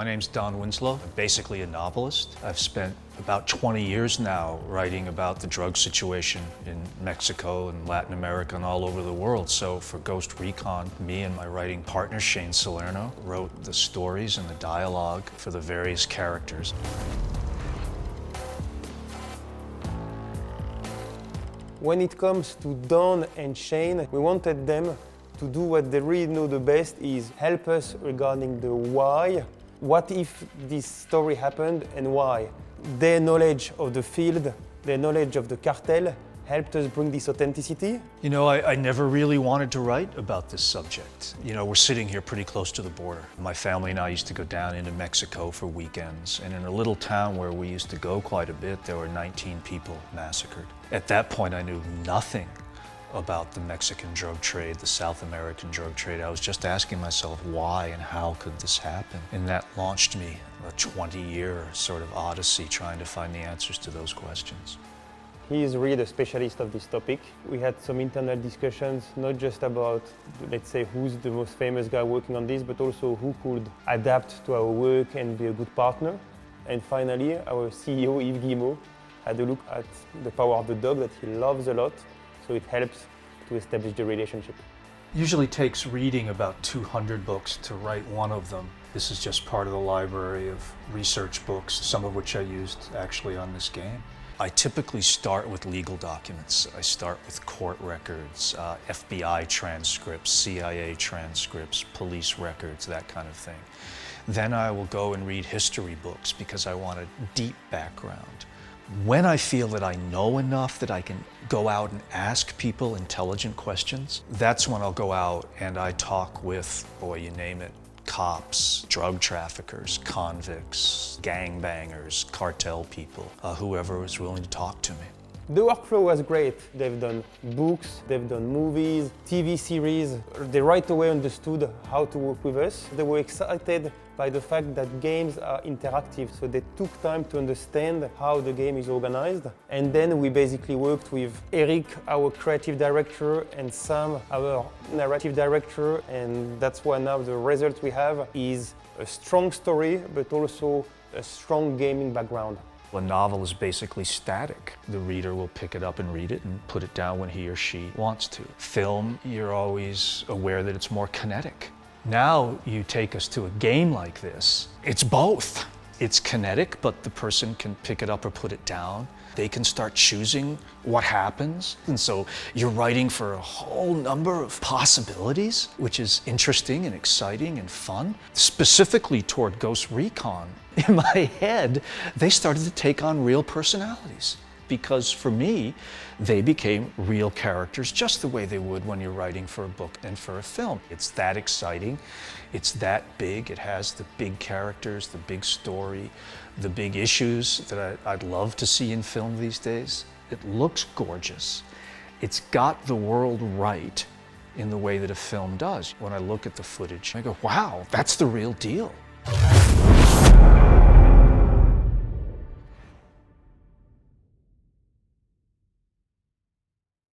My name's Don Winslow. I'm basically a novelist. I've spent about 20 years now writing about the drug situation in Mexico and Latin America and all over the world. So for Ghost Recon, me and my writing partner Shane Salerno wrote the stories and the dialogue for the various characters. When it comes to Don and Shane, we wanted them to do what they really know the best, is help us regarding the why. What if this story happened and why? Their knowledge of the field, their knowledge of the cartel helped us bring this authenticity. You know, I never really wanted to write about this subject. You know, we're sitting here pretty close to the border. My family and I used to go down into Mexico for weekends, and in a little town where we used to go quite a bit, there were 19 people massacred. At that point, I knew nothing about the Mexican drug trade, the South American drug trade. I was just asking myself why and how could this happen? And that launched me a 20-year sort of odyssey trying to find the answers to those questions. He is really the specialist of this topic. We had some internal discussions, not just about, let's say, who's the most famous guy working on this, but also who could adapt to our work and be a good partner. And finally, our CEO, Yves Guillemot, had a look at the power of the dog that he loves a lot, so it helps to establish the relationship. Usually takes reading about 200 books to write one of them. This is just part of the library of research books, some of which I used actually on this game. I typically start with legal documents. I start with court records, FBI transcripts, CIA transcripts, police records, that kind of thing. Then I will go and read history books because I want a deep background. When I feel that I know enough that I can go out and ask people intelligent questions, that's when I'll go out and I talk with, boy, you name it, cops, drug traffickers, convicts, gangbangers, cartel people, whoever is willing to talk to me. The workflow was great. They've done books, they've done movies, TV series. They right away understood how to work with us. They were excited by the fact that games are interactive, so they took time to understand how the game is organized. And then we basically worked with Eric, our creative director, and Sam, our narrative director, and that's why now the result we have is a strong story, but also a strong gaming background. A novel is basically static. The reader will pick it up and read it and put it down when he or she wants to. Film, you're always aware that it's more kinetic. Now you take us to a game like this, it's both. It's kinetic, but the person can pick it up or put it down. They can start choosing what happens. And so you're writing for a whole number of possibilities, which is interesting and exciting and fun. Specifically toward Ghost Recon, in my head, they started to take on real personalities. Because for me, they became real characters just the way they would when you're writing for a book and for a film. It's that exciting, it's that big, it has the big characters, the big story, the big issues that I'd love to see in film these days. It looks gorgeous. It's got the world right in the way that a film does. When I look at the footage, I go, wow, that's the real deal.